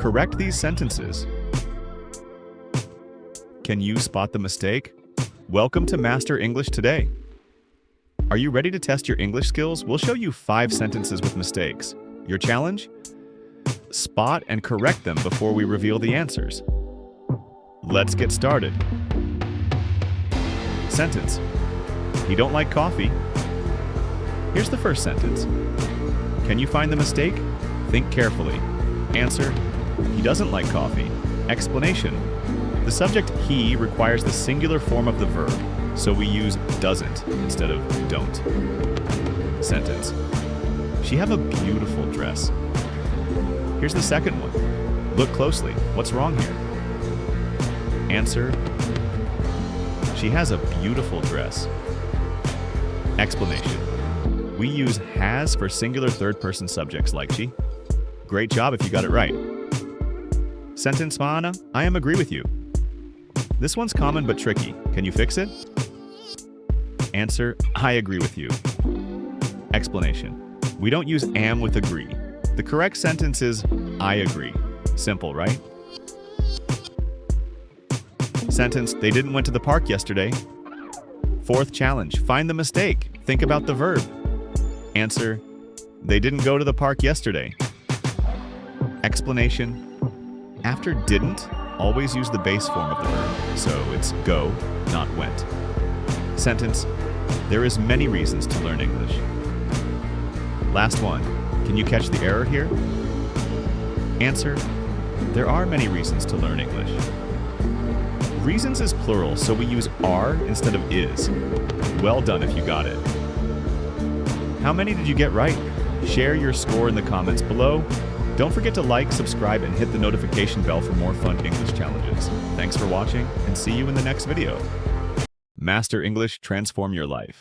Correct these sentences. Can you spot the mistake? Welcome to Master English Today. Are you ready to test your English skills? We'll show you 5 sentences with mistakes. Your challenge? Spot and correct them before we reveal the answers. Let's get started. Sentence. He don't like coffee. Here's the first sentence. Can you find the mistake? Think carefully. Answer. He doesn't like coffee. Explanation. The subject he requires the singular form of the verb, so we use doesn't instead of don't. Sentence. She have a beautiful dress. Here's the second one. Look closely. What's wrong here? Answer. She has a beautiful dress. Explanation. We use has for singular third-person subjects like she. Great job if you got it right. Sentence Maana, I am agree with you. This one's common but tricky. Can you fix it? Answer, I agree with you. Explanation. We don't use am with agree. The correct sentence is I agree. Simple, right? Sentence, they didn't went to the park yesterday. Fourth challenge, find the mistake. Think about the verb. Answer, they didn't go to the park yesterday. Explanation, after didn't, always use the base form of the verb, so it's go, not went. Sentence, there is many reasons to learn English. Last one, can you catch the error here? Answer, there are many reasons to learn English. Reasons is plural, so we use are instead of is. Well done if you got it. How many did you get right? Share your score in the comments below. Don't forget to like, subscribe, and hit the notification bell for more fun English challenges. Thanks for watching, and see you in the next video. Master English, transform your life.